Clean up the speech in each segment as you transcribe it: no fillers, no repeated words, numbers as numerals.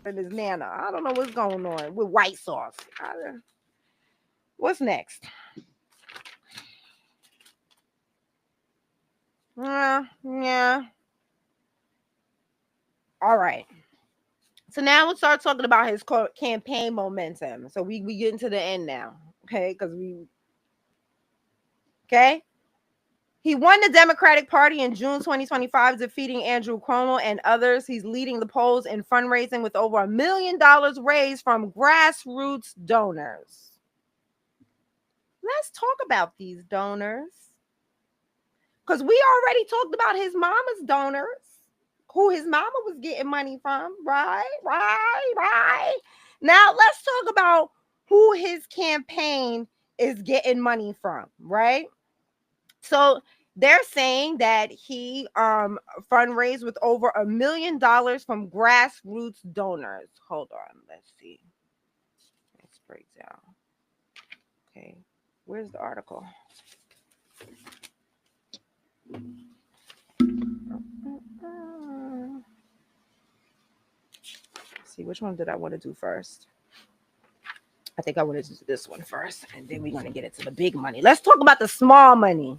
and his nana. I don't know what's going on with white sauce. What's next? Yeah. All right. So now we'll start talking about his campaign momentum. So we get into the end now, okay? Okay. He won the Democratic Party in June 2025, defeating Andrew Cuomo and others. He's leading the polls in fundraising with over $1 million raised from grassroots donors. Let's talk about these donors. Because we already talked about his mama's donors, who his mama was getting money from, right? Now let's talk about who his campaign is getting money from, right? So they're saying that he fundraised with over $1 million from grassroots donors. Hold on, let's see. Let's break down. Okay, where's the article? Let's see, which one did I want to do first? I think I want to do this one first, and then we're going to get into the big money. Let's talk about the small money.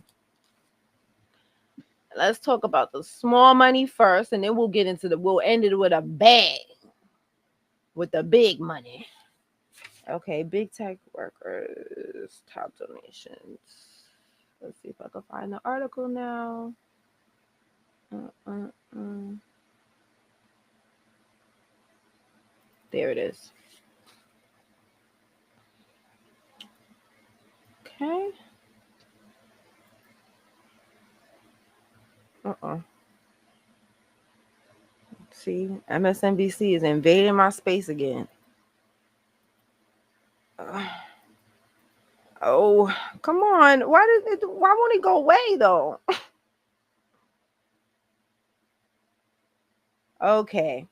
Let's talk about the small money first, and then we'll get into we'll end it with a bang, with the big money. Okay, big tech workers, top donations. Let's see if I can find the article now. There it is. Okay. See, MSNBC is invading my space again. Oh, come on. Why won't it go away though? Okay.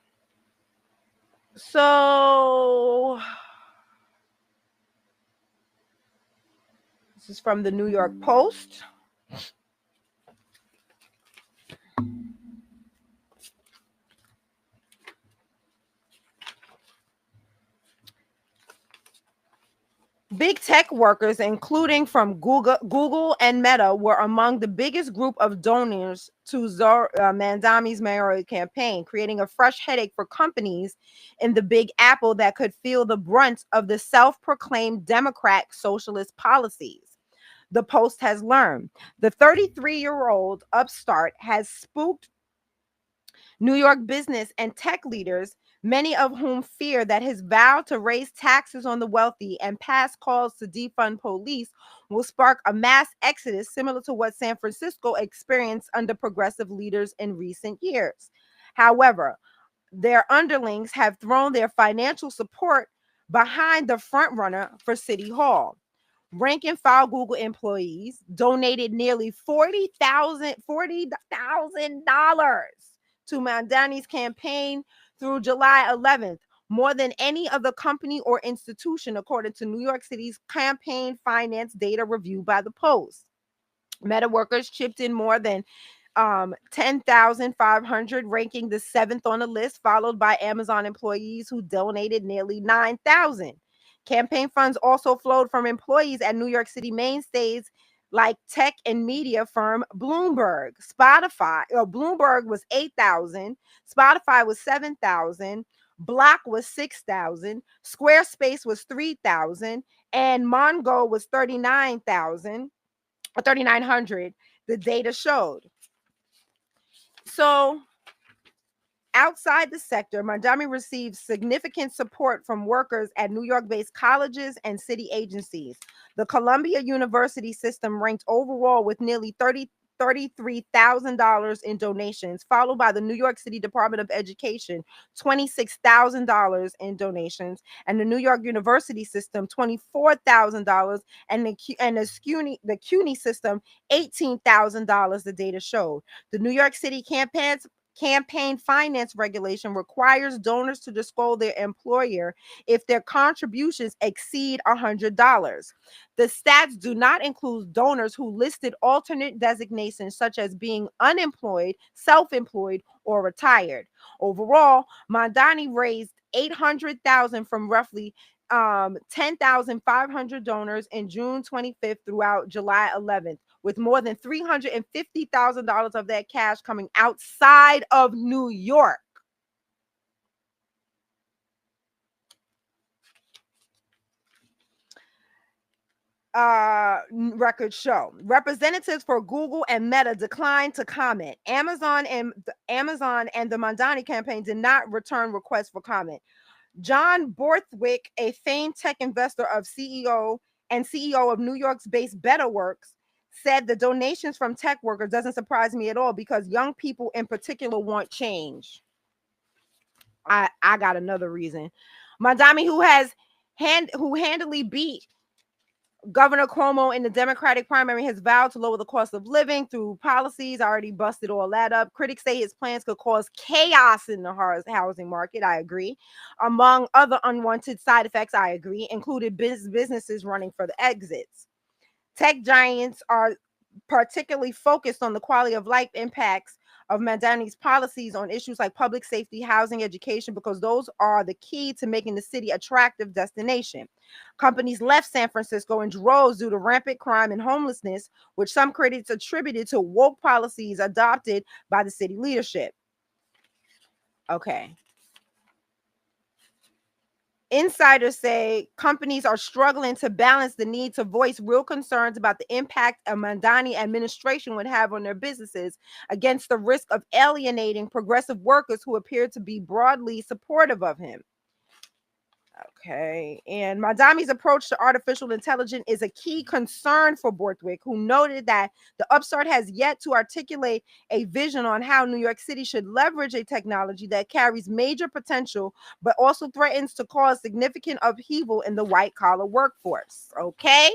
So this is from the New York Post. Big tech workers, including from Google and Meta, were among the biggest group of donors to Mandami's mayoral campaign, creating a fresh headache for companies in the Big Apple that could feel the brunt of the self-proclaimed Democrat socialist policies. The Post has learned. The 33-year-old upstart has spooked New York business and tech leaders, many of whom fear that his vow to raise taxes on the wealthy and pass calls to defund police will spark a mass exodus similar to what San Francisco experienced under progressive leaders in recent years. However, their underlings have thrown their financial support behind the frontrunner for City Hall. Rank and file Google employees donated nearly $40,000 to Mamdani's campaign through July 11th, more than any other company or institution, according to New York City's campaign finance data reviewed by the Post. Meta workers chipped in more than 10,500, ranking the 7th on the list, followed by Amazon employees who donated nearly 9,000. Campaign funds also flowed from employees at New York City mainstays like tech and media firm Bloomberg. Bloomberg was 8,000, Spotify was 7,000, Block was 6,000, Squarespace was 3,000, and Mongo was 3,900. The data showed. So outside the sector, Mandami received significant support from workers at New York-based colleges and city agencies. The Columbia University system ranked overall with nearly $33,000 in donations, followed by the New York City Department of Education, $26,000 in donations, and the New York University system, $24,000, and the CUNY system, $18,000, the data showed. The New York City campaign finance regulation requires donors to disclose their employer if their contributions exceed $100. The stats do not include donors who listed alternate designations such as being unemployed, self-employed, or retired. Overall, Mamdani raised 800,000 from roughly 10,500 donors in June 25th throughout July 11th, with more than $350,000 of that cash coming outside of New York. Records show. Representatives for Google and Meta declined to comment. Amazon and the Mandani campaign did not return requests for comment. John Borthwick, a famed tech investor of CEO of New York's based BetterWorks, said the donations from tech workers doesn't surprise me at all because young people in particular want change. I got another reason. Mandami, who handily beat Governor Cuomo in the Democratic primary, has vowed to lower the cost of living through policies. I already busted all that up. Critics say his plans could cause chaos in the housing market. I agree. Among other unwanted side effects, I agree, included businesses running for the exits. Tech giants are particularly focused on the quality of life impacts of Mandani's policies on issues like public safety, housing, education, because those are the key to making the city attractive destination. Companies left San Francisco in droves due to rampant crime and homelessness, which some critics attributed to woke policies adopted by the city leadership. Okay. Insiders say companies are struggling to balance the need to voice real concerns about the impact a Mamdani administration would have on their businesses against the risk of alienating progressive workers who appear to be broadly supportive of him. Okay, and Mandami's approach to artificial intelligence is a key concern for Borthwick, who noted that the upstart has yet to articulate a vision on how New York City should leverage a technology that carries major potential, but also threatens to cause significant upheaval in the white-collar workforce. Okay,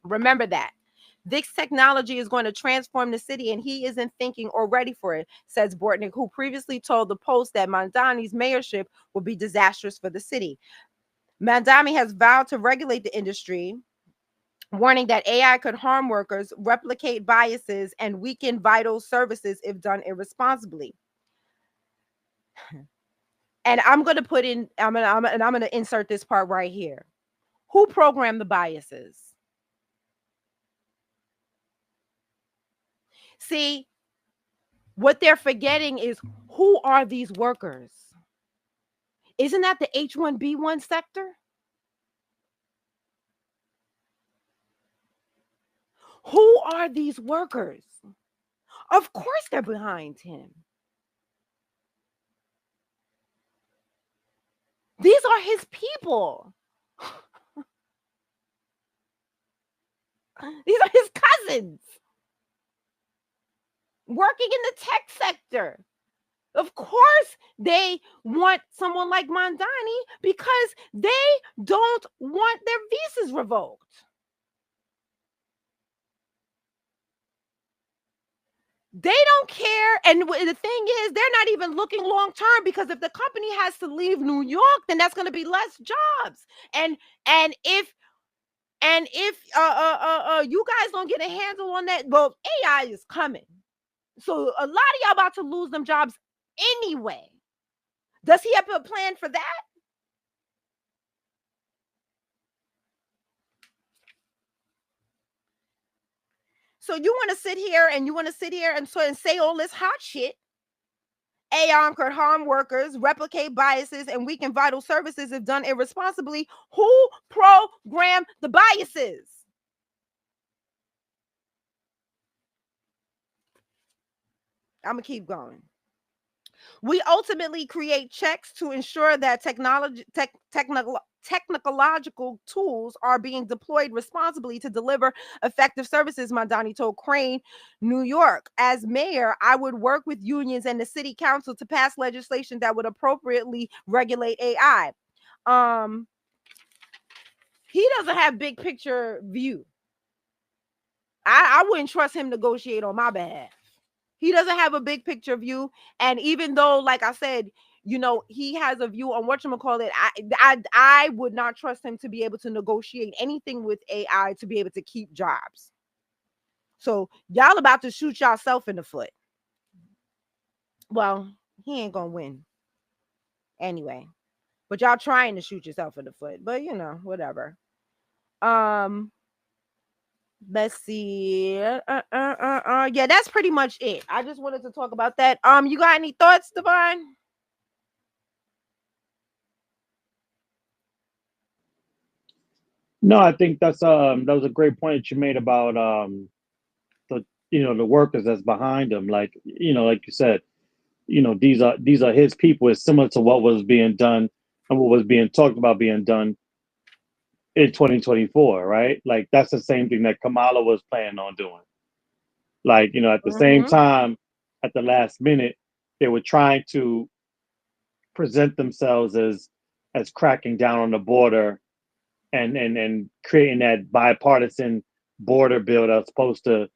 remember that. This technology is going to transform the city, and he isn't thinking or ready for it, says Bortnick, who previously told the Post that Mandani's mayorship will be disastrous for the city. Mandami has vowed to regulate the industry, warning that AI could harm workers, replicate biases, and weaken vital services if done irresponsibly. And I'm going to put in, I'm going to insert this part right here. Who programmed the biases? See, what they're forgetting is, who are these workers? Isn't that the H-1B1 sector? Who are these workers? Of course they're behind him. These are his people. These are his cousins working in the tech sector. Of course, they want someone like Mandani because they don't want their visas revoked. They don't care. And the thing is, they're not even looking long term, because if the company has to leave New York, then that's going to be less jobs. And if you guys don't get a handle on that, well, AI is coming. So a lot of y'all about to lose them jobs anyway. Does he have a plan for that? So you want to sit here and say all this hot shit. AI could harm workers, replicate biases, and weaken vital services if done irresponsibly. Who programmed the biases? I'm going to keep going. We ultimately create checks to ensure that technological tools are being deployed responsibly to deliver effective services, Mandani told Crane, New York. As mayor, I would work with unions and the city council to pass legislation that would appropriately regulate AI. He doesn't have big picture view. I wouldn't trust him to negotiate on my behalf. He doesn't have a big picture view. And even though, like I said, he has a view on whatchamacallit, I would not trust him to be able to negotiate anything with AI to be able to keep jobs. So y'all about to shoot yourself in the foot. Well, he ain't gonna win anyway. But y'all trying to shoot yourself in the foot. But you know, whatever. Let's see. Yeah, that's pretty much it. I just wanted to talk about that. You got any thoughts, Divine? No, I think that was a great point that you made about the the workers that's behind them. Like like you said, these are his people. It's similar to what was being done and what was being talked about being done in 2024, right? Like that's the same thing that Kamala was planning on doing. Like at the same Mm-hmm. time, at the last minute, they were trying to present themselves as cracking down on the border and creating that bipartisan border bill that's supposed to,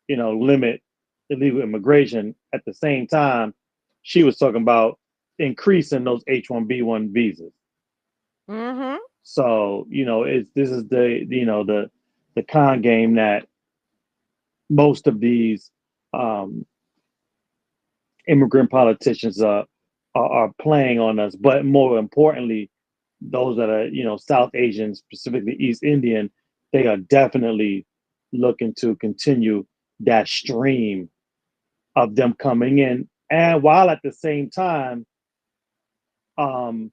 limit illegal immigration. At the same time, she was talking about increasing those H-1B1 visas. Mm-hmm. So it's this is the con game that most of these um, immigrant politicians are playing on us. But more importantly, those that are South Asian, specifically East Indian, they are definitely looking to continue that stream of them coming in, and while at the same time um,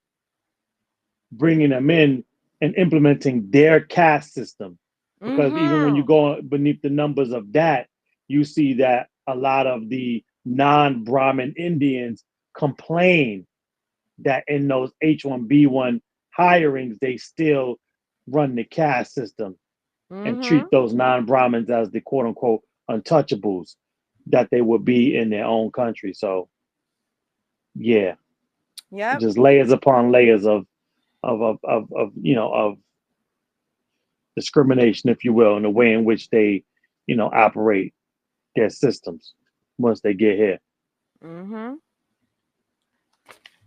bringing them in and implementing their caste system. Because even when you Mm-hmm. go beneath the numbers of that, you see that a lot of the non-Brahmin Indians complain that in those H-1B1 hirings, they still run the caste system and Mm-hmm. treat those non-Brahmins as the quote unquote untouchables that they would be in their own country. So yeah, Yep. just layers upon layers of of discrimination, if you will, in the way in which they operate their systems once they get here. Mm-hmm.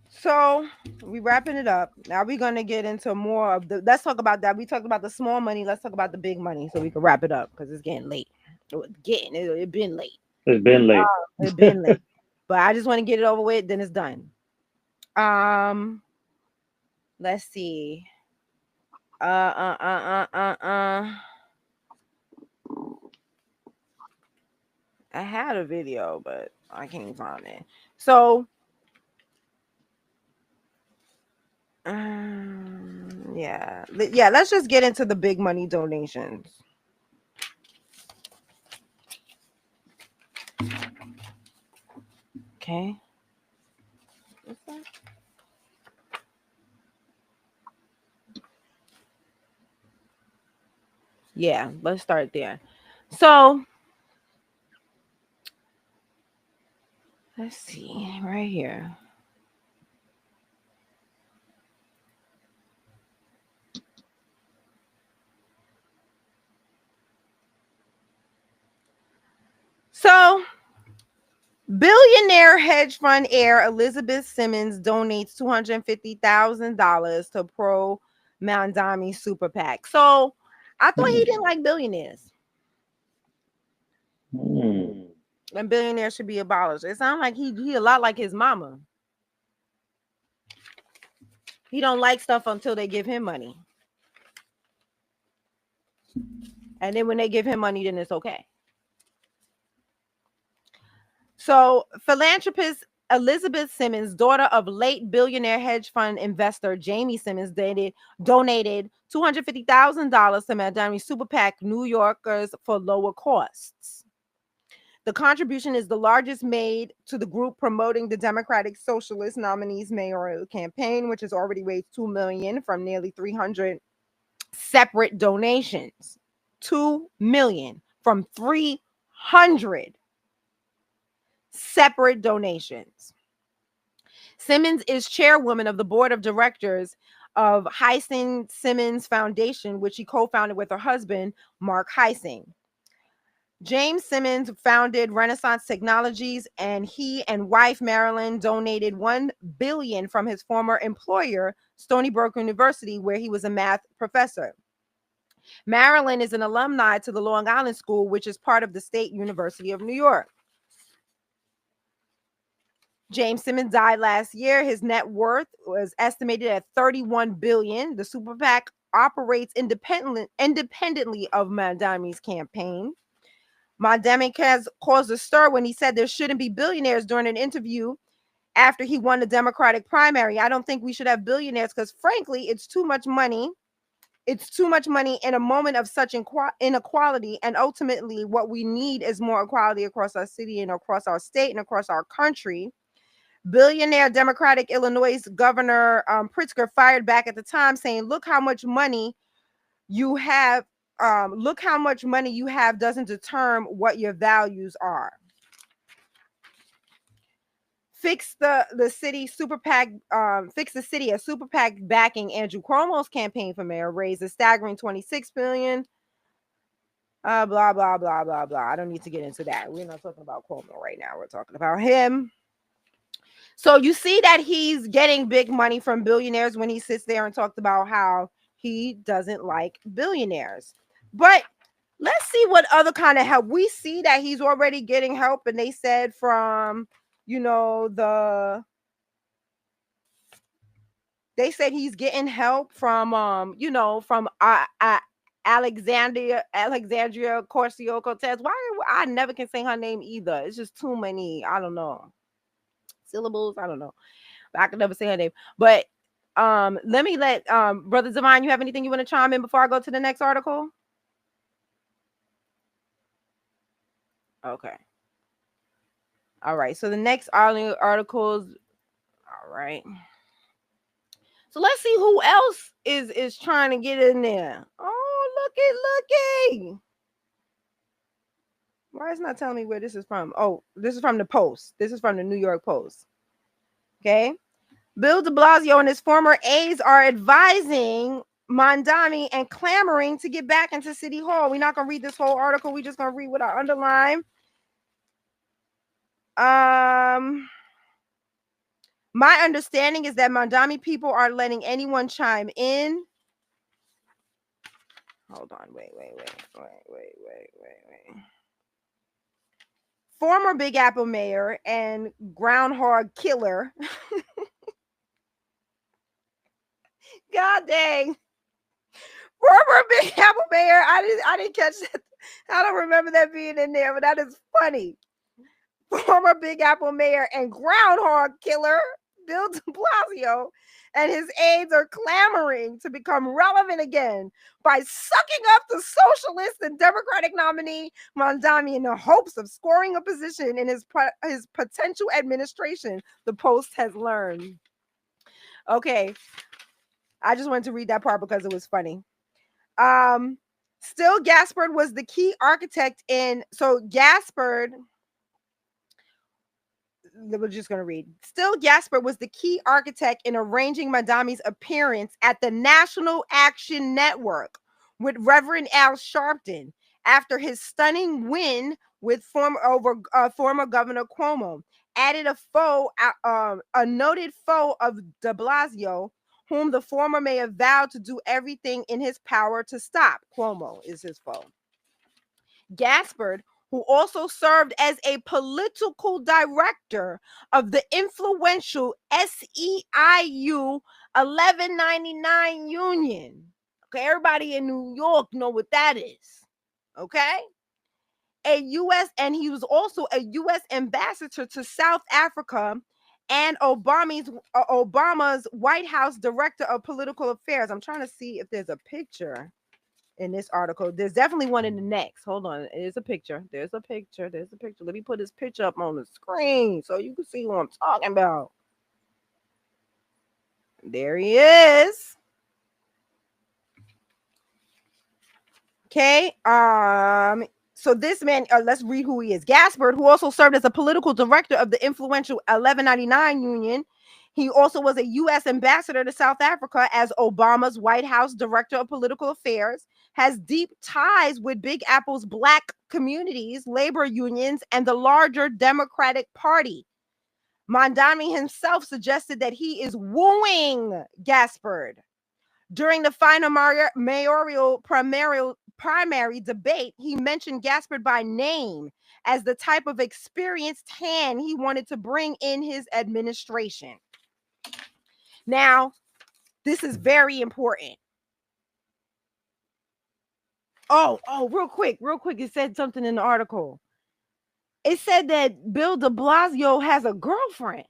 So we wrapping it up. Now we're gonna get into more of the. Let's talk about that. We talked about the small money. Let's talk about the big money, so we can wrap it up because it's getting late. It been late. It's been late. It been late. But I just want to get it over with. Then it's done. Um. Let's see. Uh. Uh. Uh. I had a video, but I can't find it. So. Yeah. Yeah. Let's just get into the big money donations. Okay. Yeah, let's start there. So let's see right here. So billionaire hedge fund heir Elizabeth Simmons donates $250,000 to pro Mandami super PAC. So I thought he didn't like billionaires, Hmm. and billionaires should be abolished. It sounds like he a lot like his mama. He don't like stuff until they give him money, and then when they give him money, then it's okay. So, philanthropist Elizabeth Simmons, daughter of late billionaire hedge fund investor Jamie Simmons, donated $250,000 to Mandami Super PAC New Yorkers for lower costs. The contribution is the largest made to the group promoting the Democratic Socialist nominee's mayoral campaign, which has already raised $2 million from nearly 300 separate donations. $2 million from 300 separate donations. Simmons is chairwoman of the board of directors of Heising Simmons Foundation, which she co-founded with her husband, Mark Heising. James Simmons founded Renaissance Technologies, and he and wife Marilyn donated $1 billion from his former employer, Stony Brook University, where he was a math professor. Marilyn is an alumni to the Long Island School, which is part of the State University of New York. James Simmons died last year. His net worth was estimated at 31 billion. The super PAC operates independently of Mandami's campaign. Mandami has caused a stir when he said there shouldn't be billionaires during an interview after he won the Democratic primary. I don't think we should have billionaires because, frankly, it's too much money. It's too much money in a moment of such inequality. And ultimately, what we need is more equality across our city and across our state and across our country. Billionaire Democratic Illinois Governor Pritzker fired back at the time, saying, "Look how much money you have. Look how much money you have doesn't determine what your values are." Fix the city super PAC. Fix the city. A super PAC backing Andrew Cuomo's campaign for mayor raised a staggering 26 billion. Blah blah blah blah blah. I don't need to get into that. We're not talking about Cuomo right now. We're talking about him. So you see that he's getting big money from billionaires when he sits there and talks about how he doesn't like billionaires. But let's see what other kind of help. We see that he's already getting help, and they said from, they said he's getting help from from Alexandria Ocasio-Cortez. Why I never can say her name either. It's just too many, I don't know, syllables. I don't know. I can never say her name. But let me let Brother Zohan, you have anything you want to chime in before I go to the next article? Okay. All right. So the next articles. All right. So let's see who else is trying to get in there. Oh, looky. Why is it not telling me where this is from? Oh, this is from the Post. This is from the New York Post. Okay. Bill de Blasio and his former aides are advising Mandami and clamoring to get back into City Hall. We're not going to read this whole article. We're just going to read what I underline. My understanding is that Mandami people are letting anyone chime in. Hold on. Wait. Former Big Apple mayor and groundhog killer. God dang. Former Big Apple mayor. I didn't catch that. I don't remember that being in there, but that is funny. Former Big Apple mayor and groundhog killer Bill de Blasio and his aides are clamoring to become relevant again by sucking up the socialist and Democratic nominee Mandami in the hopes of scoring a position in his potential administration, the Post has learned. Okay. I just wanted to read that part because it was funny. Still, Gaspard was the key architect Gaspard, we're just going to read. Still, Gaspard was the key architect in arranging Mandami's appearance at the National Action Network with Reverend Al Sharpton after his stunning win with former Governor Cuomo. Added a noted foe of de Blasio, whom the former mayor vowed to do everything in his power to stop. Cuomo is his foe. Gaspard, who also served as a political director of the influential SEIU 1199 Union. Okay, everybody in New York know what that is. Okay? He was also a U.S. ambassador to South Africa and Obama's White House Director of Political Affairs. I'm trying to see if there's a picture in this article. There's definitely one in the next. Hold on. There's a picture. Let me put this picture up on the screen so you can see who I'm talking about. There he is. Okay. So this man, let's read who he is. Gaspard, who also served as a political director of the influential 1199 Union. He also was a U.S. ambassador to South Africa as Obama's White House Director of Political Affairs, has deep ties with Big Apple's Black communities, labor unions, and the larger Democratic Party. Mandami himself suggested that he is wooing Gaspard. During the final mayoral primary debate, he mentioned Gaspard by name as the type of experienced hand he wanted to bring in his administration. Now, this is very important. Oh, real quick. It said something in the article. It said that Bill de Blasio has a girlfriend.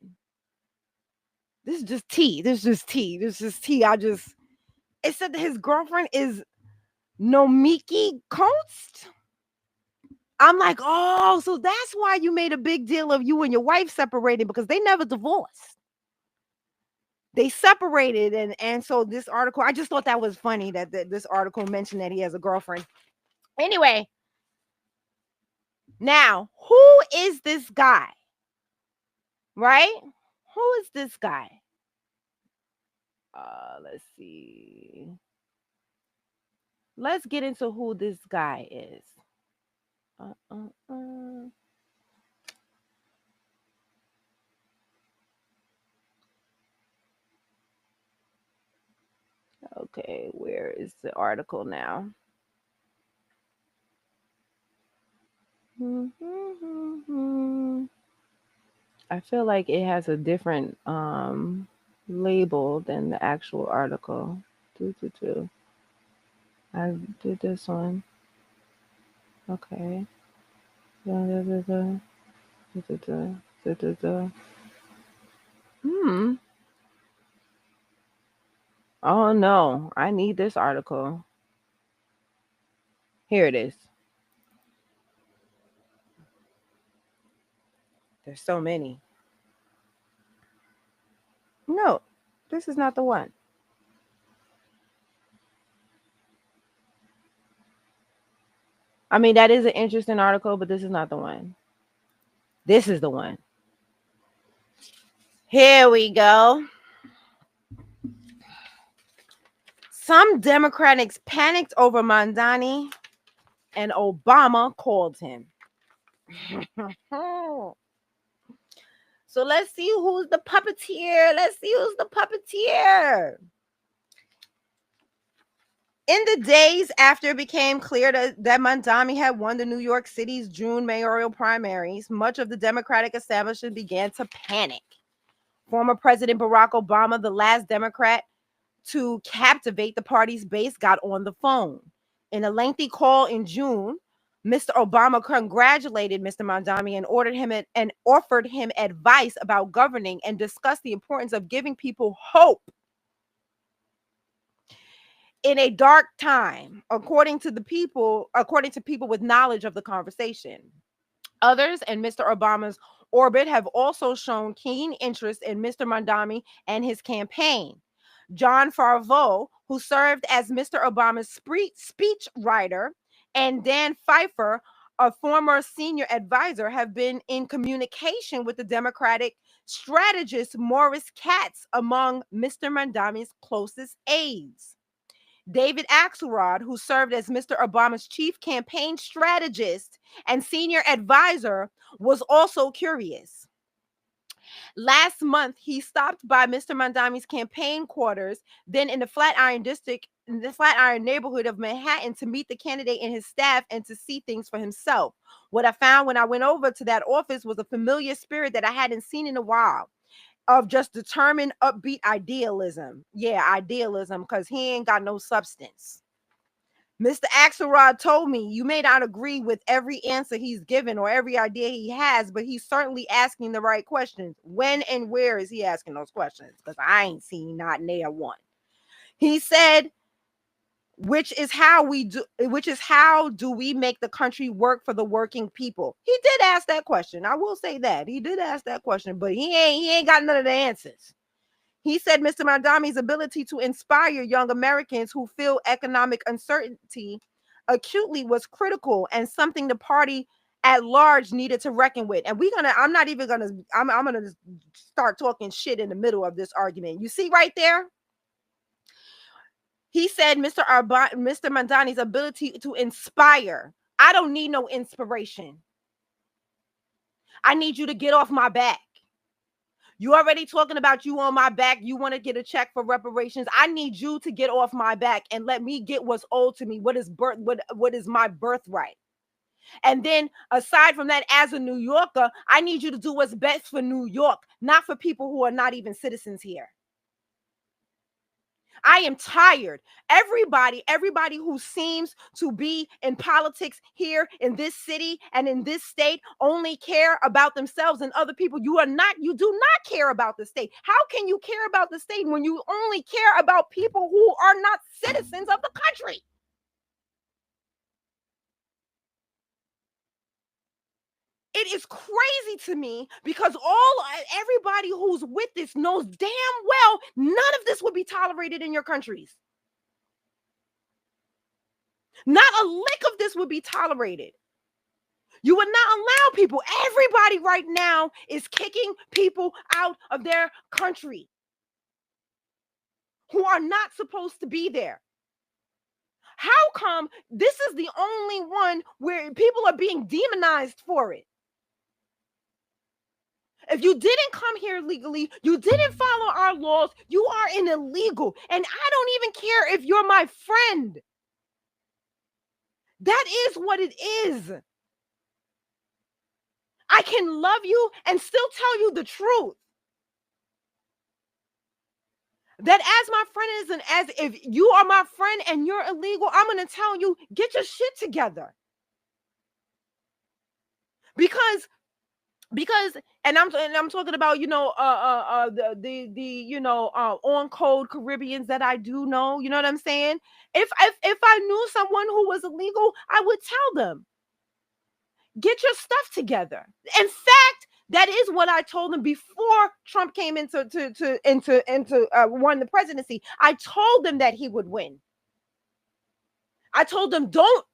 This is just tea. It said that his girlfriend is Nomiki Coast. I'm like, oh, so that's why you made a big deal of you and your wife separating, because they never divorced. They separated, and so this article, I just thought that was funny that this article mentioned that he has a girlfriend. Anyway, now, who is this guy? Right? Who is this guy? Let's see. Let's get into who this guy is. Okay, where is the article now? I feel like it has a different label than the actual article. I did this one. Okay. Oh no, I need this article. Here it is. There's so many. No, this is not the one. I mean, that is an interesting article, but this is not the one. This is the one. Here we go. Some Democrats panicked over Mandani, and Obama called him. So let's see who's the puppeteer. In the days after it became clear that Mandami had won the New York City's June mayoral primaries, much of the Democratic establishment began to panic. Former President Barack Obama, the last Democrat to captivate the party's base, got on the phone. In a lengthy call in June, Mr. Obama congratulated Mr. Mandami and offered him advice about governing and discussed the importance of giving people hope in a dark time, according to people with knowledge of the conversation. Others in Mr. Obama's orbit have also shown keen interest in Mr. Mandami and his campaign. John Farvo, who served as Mr. Obama's speech writer, and Dan Pfeiffer, a former senior advisor, have been in communication with the Democratic strategist Maurice Katz, among Mr. Mandami's closest aides. David Axelrod, who served as Mr. Obama's chief campaign strategist and senior advisor, was also curious. Last month, he stopped by Mr. Mandami's campaign quarters, then in the Flatiron neighborhood of Manhattan, to meet the candidate and his staff and to see things for himself. What I found when I went over to that office was a familiar spirit that I hadn't seen in a while, of just determined, upbeat idealism. Yeah, idealism, because he ain't got no substance. Mr. Axelrod told me, you may not agree with every answer he's given or every idea he has, but he's certainly asking the right questions. When and where is he asking those questions? Because I ain't seen not near one. He said, which is how do we make the country work for the working people? He did ask that question. I will say that. He did ask that question, but he ain't got none of the answers. He said Mr. Mandami's ability to inspire young Americans who feel economic uncertainty acutely was critical and something the party at large needed to reckon with. And I'm gonna start talking shit in the middle of this argument. You see right there? He said Mr. Mandani's ability to inspire. I don't need no inspiration. I need you to get off my back. You already talking about you on my back. You want to get a check for reparations. I need you to get off my back and let me get what's owed to me. What is my birthright? And then aside from that, as a New Yorker, I need you to do what's best for New York, not for people who are not even citizens here. I am tired. Everybody who seems to be in politics here in this city and in this state only care about themselves and other people. You do not care about the state. How can you care about the state when you only care about people who are not citizens of the country? It is crazy to me because everybody who's with this knows damn well none of this would be tolerated in your countries. Not a lick of this would be tolerated. You would not allow people. Everybody right now is kicking people out of their country who are not supposed to be there. How come this is the only one where people are being demonized for it? If you didn't come here legally, you didn't follow our laws, you are an illegal. And I don't even care if you're my friend. That is what it is. I can love you and still tell you the truth. That as my friend is, and as if you are my friend and you're illegal, I'm going to tell you, get your shit together. Because and I'm talking about, the on code Caribbeans that I do know, you know what I'm saying? If I knew someone who was illegal, I would tell them, get your stuff together. In fact, that is what I told them before Trump came into won the presidency. I told them that he would win. I told them, don't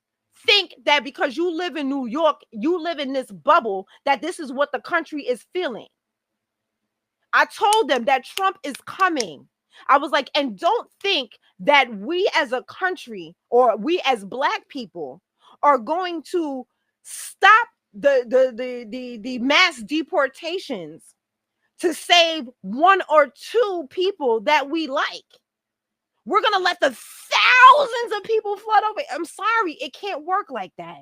think that because you live in New York, you live in this bubble, that this is what the country is feeling. I told them that Trump is coming. I was like, and don't think that we as a country or we as Black people are going to stop the mass deportations to save one or two people that we like. We're going to let the thousands of people flood over. I'm sorry, it can't work like that.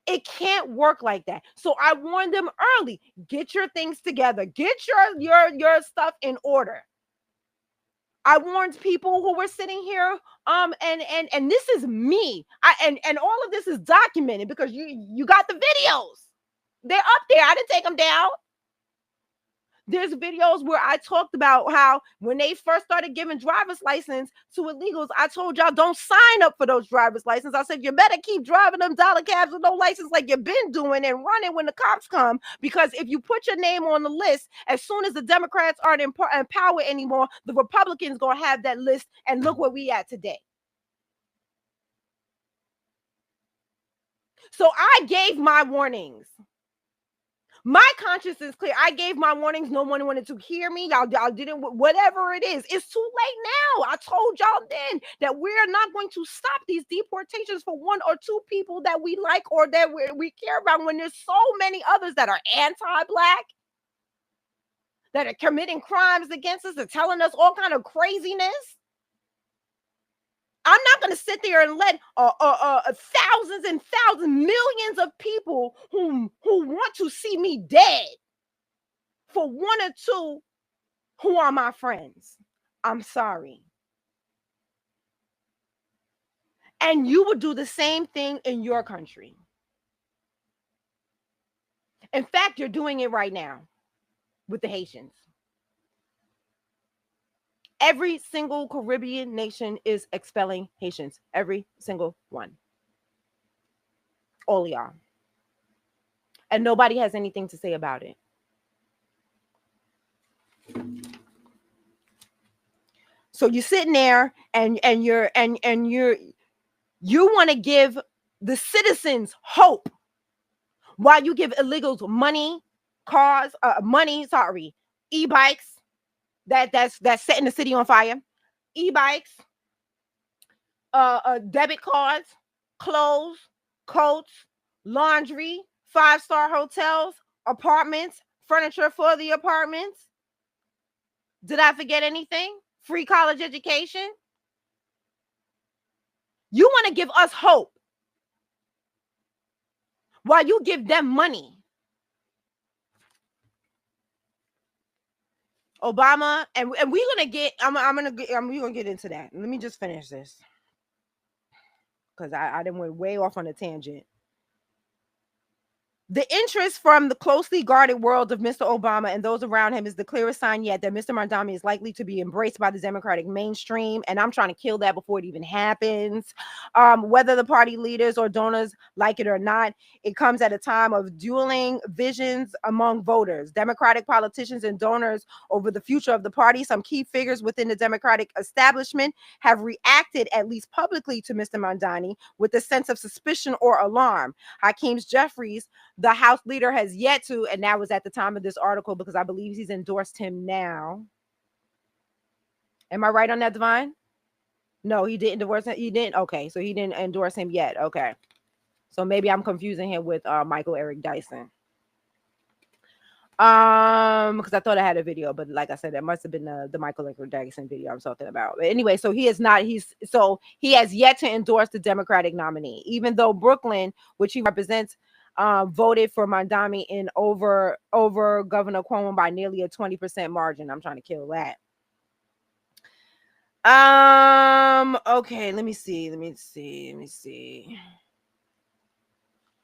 It can't work like that. So I warned them early, get your things together. Get your stuff in order. I warned people who were sitting here, and this is me. And all of this is documented because you got the videos. They're up there. I didn't take them down. There's videos where I talked about how when they first started giving driver's license to illegals, I told y'all don't sign up for those driver's license. I said, you better keep driving them dollar cabs with no license like you've been doing and running when the cops come. Because if you put your name on the list, as soon as the Democrats aren't in power anymore, the Republicans going to have that list. And look where we at today. So I gave my warnings. My conscience is clear. I gave my warnings. No one wanted to hear me. Y'all didn't, whatever it is. It's too late now. I told y'all then that we're not going to stop these deportations for one or two people that we like or that we care about when there's so many others that are anti-Black, that are committing crimes against us and telling us all kind of craziness. I'm not going to sit there and let thousands and thousands, millions of people who want to see me dead for one or two who are my friends. I'm sorry. And you would do the same thing in your country. In fact, you're doing it right now with the Haitians. Every single Caribbean nation is expelling Haitians. Every single one. All y'all. And nobody has anything to say about it. So you're sitting there and you want to give the citizens hope while you give illegals money, cars, e-bikes that's setting the city on fire, e-bikes, debit cards, clothes, coats, laundry, 5-star hotels, apartments, furniture for the apartments. Did I forget anything? Free college education. You want to give us hope while you give them money. Obama, and we're gonna get. We're gonna get into that. Let me just finish this because I didn't went way off on a tangent. The interest from the closely guarded world of Mr. Obama and those around him is the clearest sign yet that Mr. Mandami is likely to be embraced by the Democratic mainstream. And I'm trying to kill that before it even happens. Whether the party leaders or donors like it or not, it comes at a time of dueling visions among voters, Democratic politicians and donors over the future of the party. Some key figures within the Democratic establishment have reacted, at least publicly, to Mr. Mandani with a sense of suspicion or alarm. Hakeem Jeffries, the House leader, has yet to, and that was at the time of this article because I believe he's endorsed him now. Am I right on that, Divine? No, he didn't endorse him. He didn't. Okay, so he didn't endorse him yet. Okay, so maybe I'm confusing him with Michael Eric Dyson. Because I thought I had a video, but like I said, that must have been the Michael Eric Dyson video I'm talking about. But anyway, so he is not. He has yet to endorse the Democratic nominee, even though Brooklyn, which he represents, voted for Mandami in over Governor Cuomo by nearly a 20% margin. I'm trying to kill that. Okay, let me see.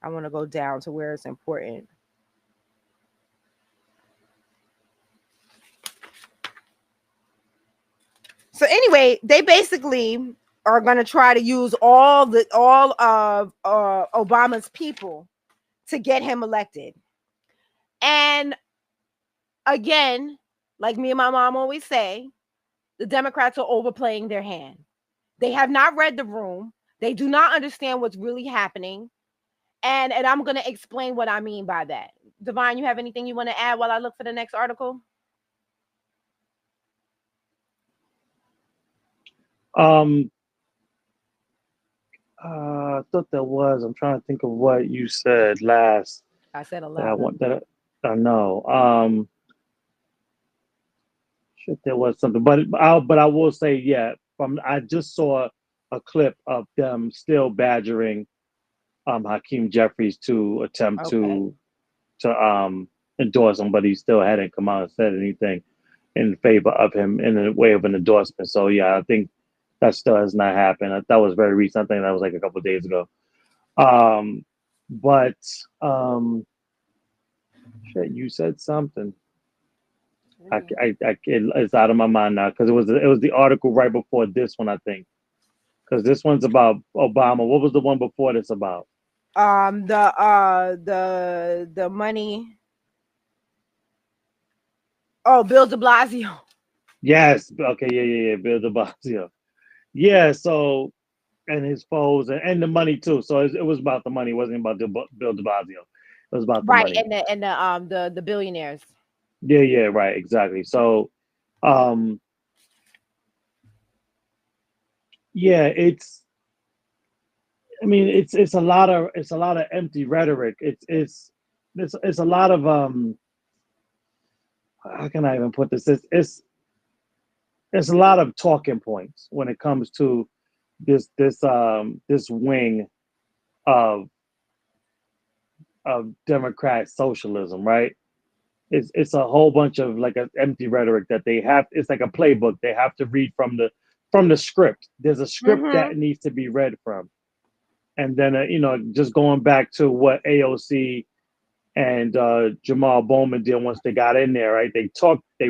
I want to go down to where it's important. So anyway, they basically are going to try to use all of Obama's people to get him elected. And again, like me and my mom always say, the Democrats are overplaying their hand. They have not read the room. They do not understand what's really happening. And I'm going to explain what I mean by that. Divine, you have anything you want to add while I look for the next article? I thought there was. I'm trying to think of what you said last. I said a lot. That I want that I know. Shit, there was something, but I will say, yeah. I just saw a clip of them still badgering Hakeem Jeffries to attempt to endorse him, but he still hadn't come out and said anything in favor of him in the way of an endorsement. So yeah, I think that still has not happened. That was very recent. I think that was like a couple of days ago. But shit, you said something. It's out of my mind now because it was the article right before this one, I think. Because this one's about Obama. What was the one before this about? The money. Oh, Bill de Blasio. Yes. Okay. Yeah. Bill de Blasio. Yeah. So, and his foes and the money too. So it was about the money. It wasn't about Bill de Blasio. It was about the Right, money. and the billionaires. Yeah. Right. Exactly. So, yeah. I mean, it's a lot of empty rhetoric. It's a lot of how can I even put this? It's a lot of talking points when it comes to this wing of Democrat socialism, right? It's a whole bunch of like an empty rhetoric that they have. It's like a playbook they have to read from the script. There's a script that needs to be read from, and then just going back to what AOC and Jamal Bowman did once they got in there, right? They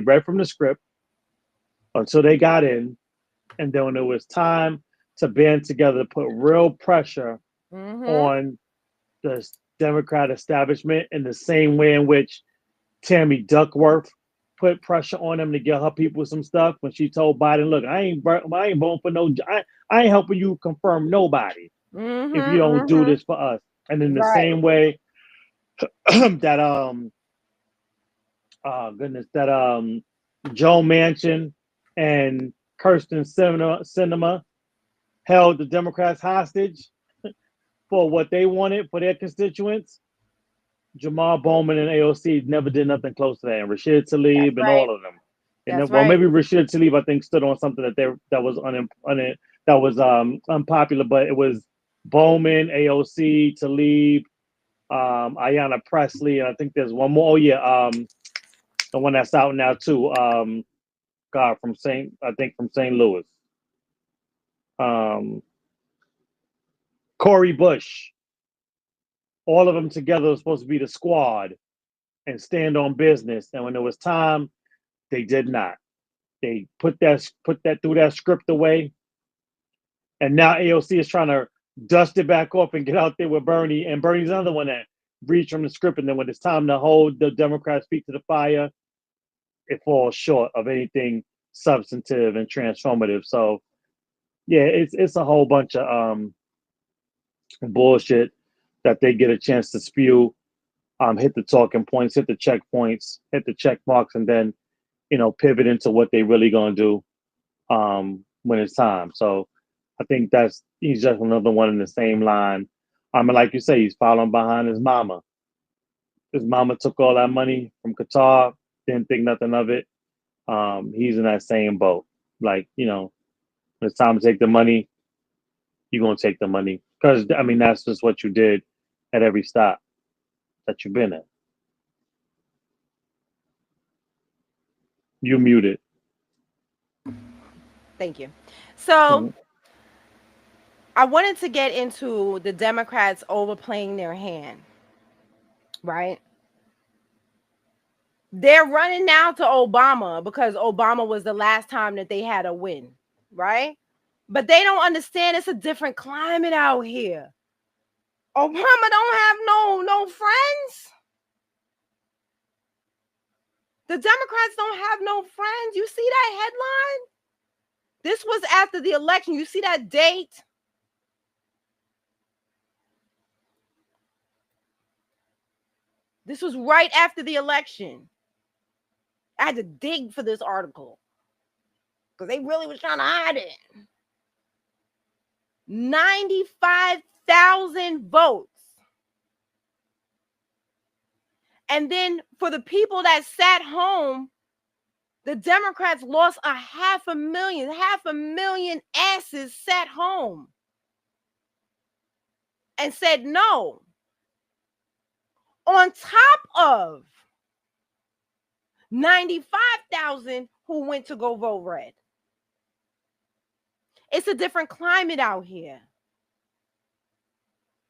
read from the script until they got in, and then when it was time to band together to put real pressure on the Democrat establishment in the same way in which Tammy Duckworth put pressure on them to get her people some stuff when she told Biden, "Look, I ain't voting for no. I ain't helping you confirm nobody if you don't do this for us." And in the same way that Joe Manchin and Kirsten Sinema held the Democrats hostage for what they wanted for their constituents. Jamal Bowman and AOC never did nothing close to that, and Rashid That's Tlaib and right. all of them. That's And well, right. maybe Rashid Tlaib I think stood on something that was that was unpopular, but it was Bowman, AOC, Tlaib, Ayanna Presley, and I think there's one more. Oh yeah, the one that's out now too. God from St. Louis. Um, Corey Bush. All of them together were supposed to be the squad and stand on business. And when it was time, they did not. They put that threw that script away, and now AOC is trying to dust it back off and get out there with Bernie. And Bernie's another one that reads from the script, and then when it's time to hold the Democrats' feet to the fire, it falls short of anything substantive and transformative. So yeah, it's a whole bunch of bullshit that they get a chance to spew, hit the talking points, hit the checkpoints, hit the check marks, and then pivot into what they really gonna do when it's time. So I think he's just another one in the same line. And like you say, he's following behind his mama. His mama took all that money from Qatar, didn't think nothing of it. He's in that same boat. Like, when it's time to take the money, you're gonna take the money. Because I mean that's just what you did at every stop that you've been at. You muted. Thank you. So Mhm. I wanted to get into the Democrats overplaying their hand, right? They're running now to Obama because Obama was the last time that they had a win, right? But they don't understand it's a different climate out here. Obama don't have no friends. The Democrats don't have no friends. You see that headline? This was after the election. You see that date? This was right after the election. I had to dig for this article because they really was trying to hide it. 95,000 votes. And then for the people that sat home, the Democrats lost a half a million asses sat home and said no. On top of 95,000 who went to go vote red. It's a different climate out here.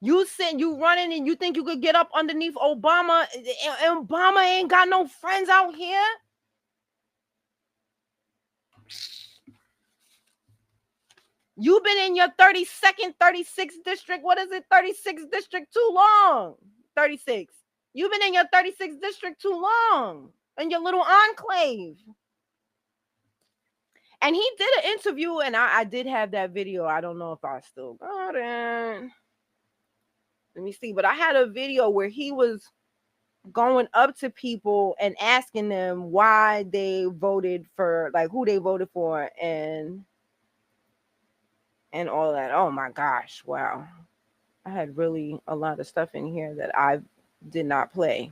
You running and you think you could get up underneath Obama, and Obama ain't got no friends out here. You've been in your 32nd, 36th district. What is it? 36th district too long. 36. You've been in your 36th district too long. In your little enclave. And he did an interview, and I did have that video. I don't know if I still got it. Let me see. But I had a video where he was going up to people and asking them why they voted for, like, who they voted for and all that. Oh my gosh. Wow. I had really a lot of stuff in here that I did not play.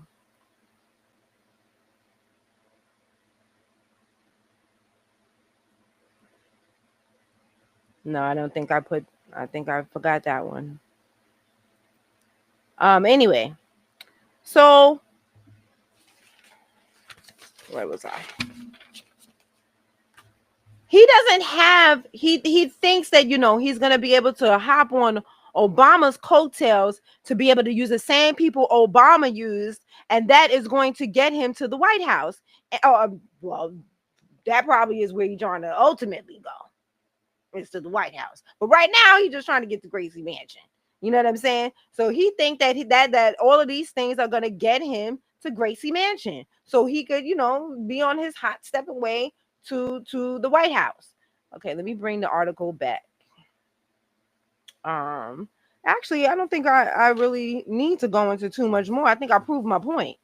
No, I don't think I think I forgot that one. Anyway, so where was I? He doesn't have he thinks that he's gonna be able to hop on Obama's coattails to be able to use the same people Obama used, and that is going to get him to the White House. Well, that probably is where he's trying to ultimately go, is to the White House. But right now, he's just trying to get to Gracie Mansion. You know what I'm saying? So he think that that all of these things are gonna get him to Gracie Mansion, so he could be on his hot stepping way to the White House. Okay, let me bring the article back. Um, Actually, I don't think I really need to go into too much more. I think I proved my point.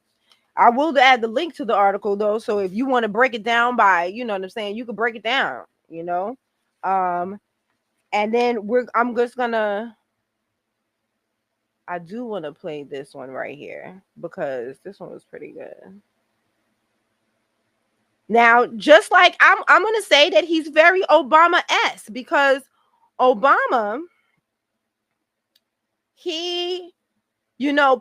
I will add the link to the article though, so if you want to break it down by, you know what I'm saying, you can break it down. Um, and then I'm just gonna I do want to play this one right here because this one was pretty good. Now, just like I'm going to say that he's very Obama-esque because Obama, he,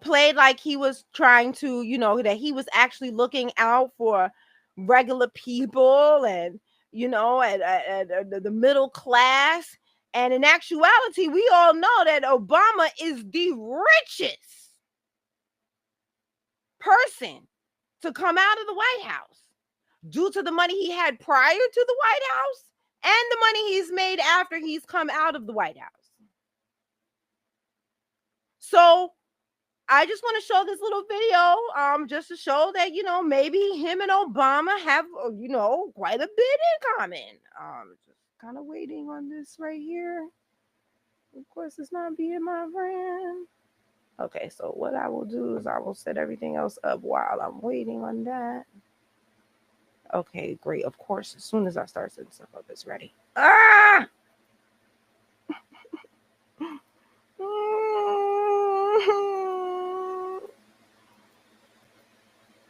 played like he was trying to, that he was actually looking out for regular people and, at the middle class. And in actuality, we all know that Obama is the richest person to come out of the White House due to the money he had prior to the White House and the money he's made after he's come out of the White House. So I just want to show this little video just to show that, maybe him and Obama have, quite a bit in common. Just kind of waiting on this right here. Of course, it's not being my friend. Okay, so what I will do is I will set everything else up while I'm waiting on that. Okay, great. Of course, as soon as I start setting stuff up, it's ready. Ah!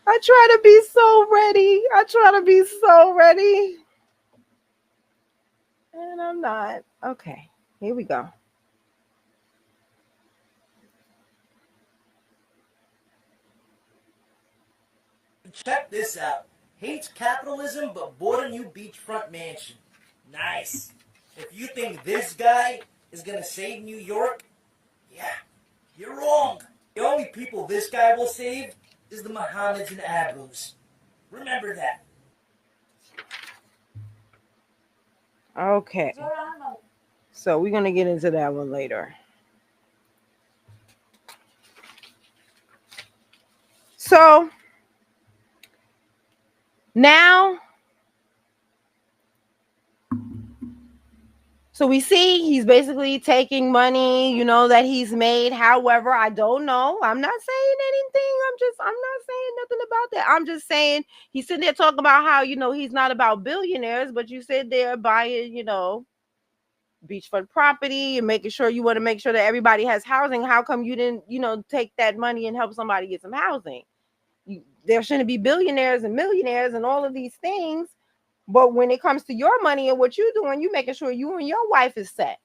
I try to be so ready. And I'm not. Okay, here we go. Check this out. Hates capitalism but bought a new beachfront mansion. Nice. If you think this guy is gonna save New York, yeah, you're wrong. The only people this guy will save is the Mohammeds and Abus. Remember that. Okay. So we're going to get into that one later. So now, we see he's basically taking money, that he's made. However, I don't know. I'm not saying anything. I'm not saying nothing about that. I'm just saying he's sitting there talking about how, he's not about billionaires, but you sit there buying, beachfront property and making sure you want to make sure that everybody has housing. How come you didn't, take that money and help somebody get some housing? There shouldn't be billionaires and millionaires and all of these things. But when it comes to your money and what you're doing, you making sure you and your wife is set.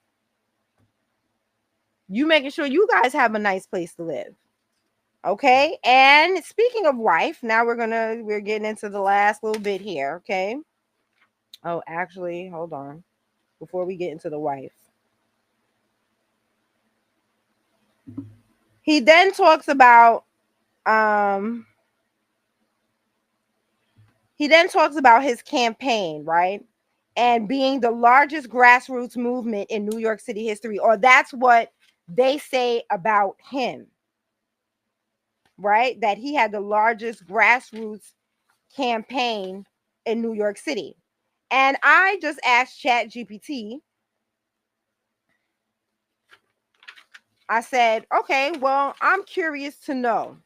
You making sure you guys have a nice place to live. Okay. And speaking of wife, now we're getting into the last little bit here. Okay. Oh, actually, hold on. Before we get into the wife. He then talks about his campaign, right? And being the largest grassroots movement in New York City history, or that's what they say about him, right? That he had the largest grassroots campaign in New York City. And I just asked ChatGPT, I said, okay, well, I'm curious to know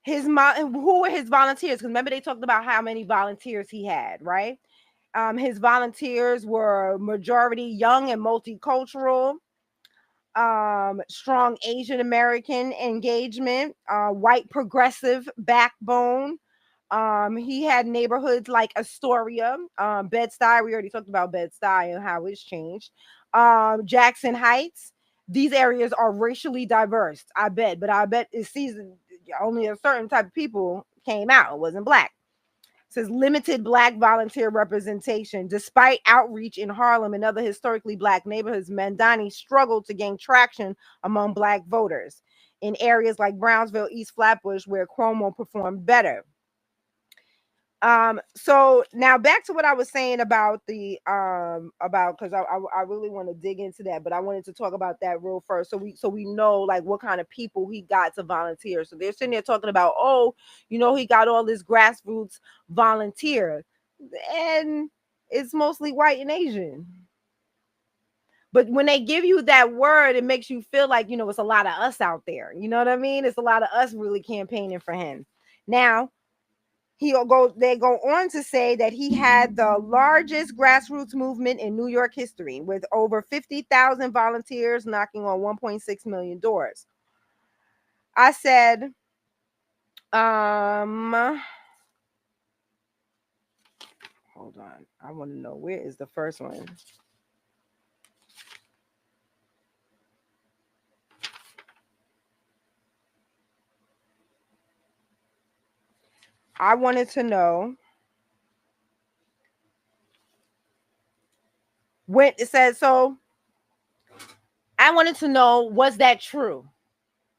who were his volunteers, because remember they talked about how many volunteers he had, right? His volunteers were majority young and multicultural, strong Asian American engagement, white progressive backbone. He had neighborhoods like Astoria, Bed-Stuy. We already talked about Bed-Stuy and how it's changed. Jackson Heights. These areas are racially diverse, I bet, but I bet it's season only a certain type of people came out. It wasn't black. It says limited black volunteer representation. Despite outreach in Harlem and other historically black neighborhoods, Mandani struggled to gain traction among black voters in areas like Brownsville, East Flatbush, where Cuomo performed better. So now back to what I was saying about the about, because I really want to dig into that, but I wanted to talk about that real first, so we know like what kind of people he got to volunteer. So they're sitting there talking about, oh, he got all this grassroots volunteer, and it's mostly white and Asian. But when they give you that word, it makes you feel like, it's a lot of us out there. You know what I mean? It's a lot of us really campaigning for him. Now, They go on to say that he had the largest grassroots movement in New York history, with over 50,000 volunteers knocking on 1.6 million doors. I said, hold on. I want to know, where is the first one? I wanted to know when it says, so I wanted to know, was that true?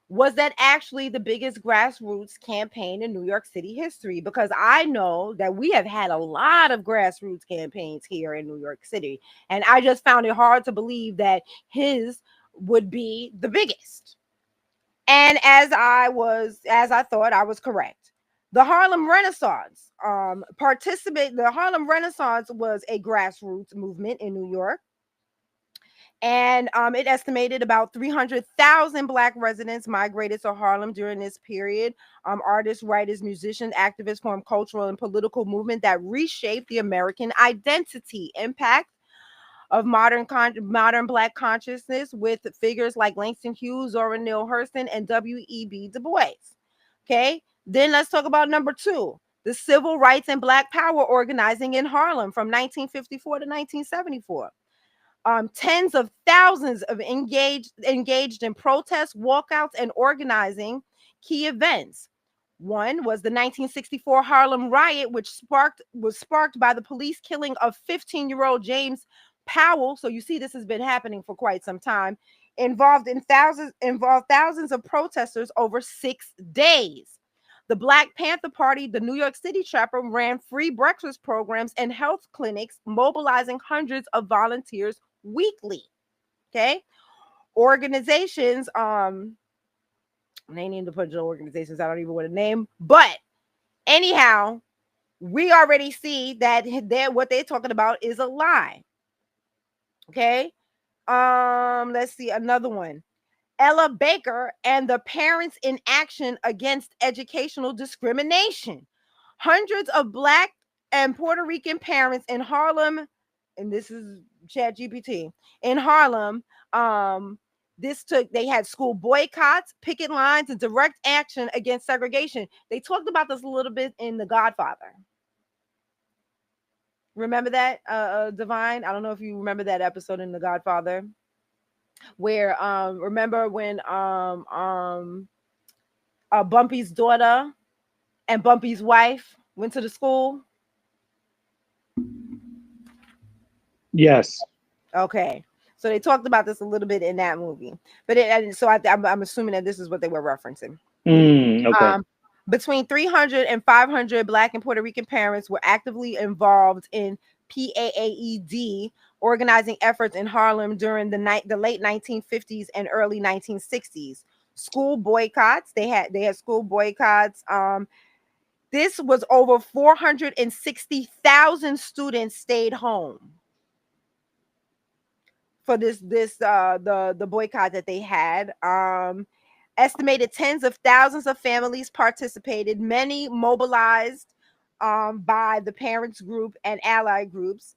Was that actually the biggest grassroots campaign in New York City history? Because I know that we have had a lot of grassroots campaigns here in New York City, and I just found it hard to believe that his would be the biggest. And as I thought, I was correct. The Harlem Renaissance the Harlem Renaissance was a grassroots movement in New York. And it estimated about 300,000 Black residents migrated to Harlem during this period. Artists, writers, musicians, activists formed cultural and political movement that reshaped the American identity. Impact of modern Black consciousness with figures like Langston Hughes, Zora Neale Hurston, and W.E.B. Du Bois. Okay, then let's talk about number 2. The civil rights and Black power organizing in Harlem from 1954 to 1974. Tens of thousands of engaged in protests, walkouts, and organizing key events. One was the 1964 Harlem riot, which was sparked by the police killing of 15-year-old James Powell. So you see, this has been happening for quite some time. Involved thousands of protesters over 6 days. The Black Panther Party, the New York City chapter, ran free breakfast programs and health clinics, mobilizing hundreds of volunteers weekly. Okay, organizations, they need to put your organizations, I don't even want to name, but anyhow, we already see that what they're talking about is a lie. Okay, let's see another one. Ella Baker and the Parents in Action Against Educational Discrimination. Hundreds of Black and Puerto Rican parents in Harlem, and this is ChatGPT, in Harlem, they had school boycotts, picket lines, and direct action against segregation. They talked about this a little bit in The Godfather. Remember that, Divine? I don't know if you remember that episode in The Godfather, where remember when Bumpy's daughter and Bumpy's wife went to the school? Yes. Okay. So they talked about this a little bit in that movie, but I'm assuming that this is what they were referencing. Okay. Between 300 and 500 Black and Puerto Rican parents were actively involved in PAAED organizing efforts in Harlem during the late 1950s and early 1960s. School boycotts. They had school boycotts. This was over 460,000 students stayed home for the boycott that they had. Estimated tens of thousands of families participated, many mobilized by the parents group and ally groups.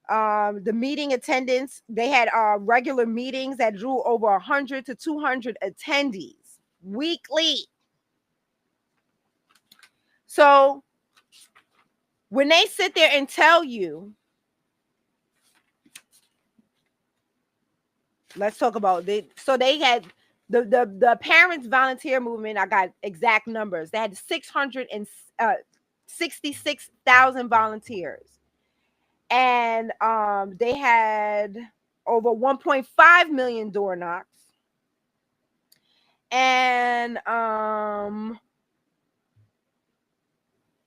The meeting attendance, they had regular meetings that drew over 100 to 200 attendees weekly. So when they sit there and tell you, let's talk about it. So they had the parents volunteer movement. I got exact numbers. They had 666,000 volunteers, and they had over 1.5 million door knocks, and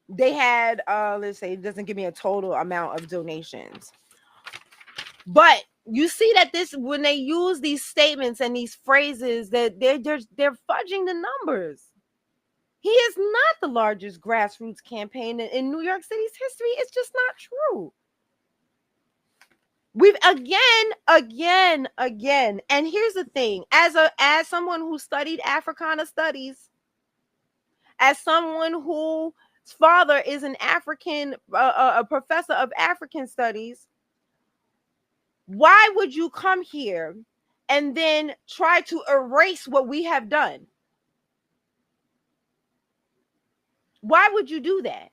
they had let's say, it doesn't give me a total amount of donations, but you see that when they use these statements and these phrases, that they're fudging the numbers. He is not the largest grassroots campaign in New York City's history. It's just not true. We've again, and here's the thing: as someone who studied Africana studies, as someone who father is an African, a professor of African studies, why would you come here and then try to erase what we have done? Why would you do that?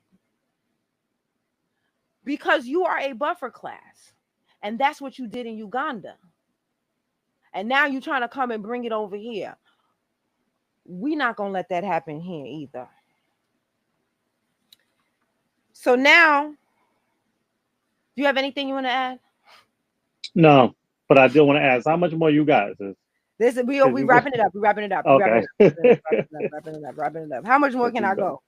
Because you are a buffer class. And that's what you did in Uganda. And now you're trying to come and bring it over here. We're not going to let that happen here either. So now, do you have anything you want to add? No, but I do want to ask, how much more you got, sis? We wrapping it up. We're wrapping it up. Okay. Wrapping it up. How much more can I go?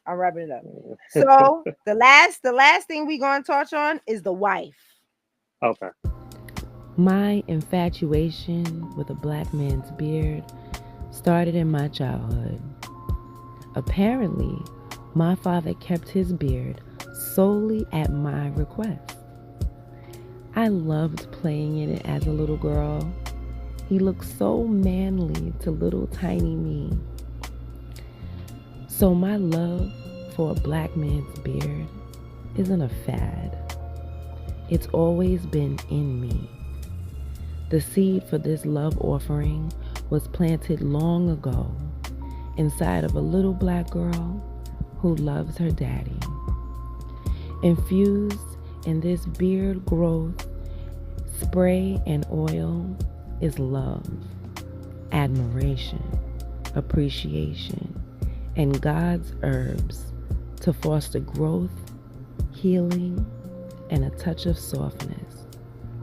I'm wrapping it up. So the last thing we're going to touch on is the wife. Okay. My infatuation with a black man's beard started in my childhood. Apparently, my father kept his beard solely at my request. I loved playing in it as a little girl. He looked so manly to little tiny me. So my love for a black man's beard isn't a fad. It's always been in me. The seed for this love offering was planted long ago inside of a little black girl who loves her daddy. Infused in this beard growth, spray and oil is love, admiration, appreciation, and God's herbs to foster growth, healing, and a touch of softness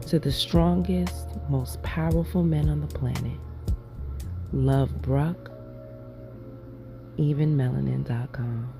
to the strongest, most powerful men on the planet. Love Bruck, evenmelanin.com.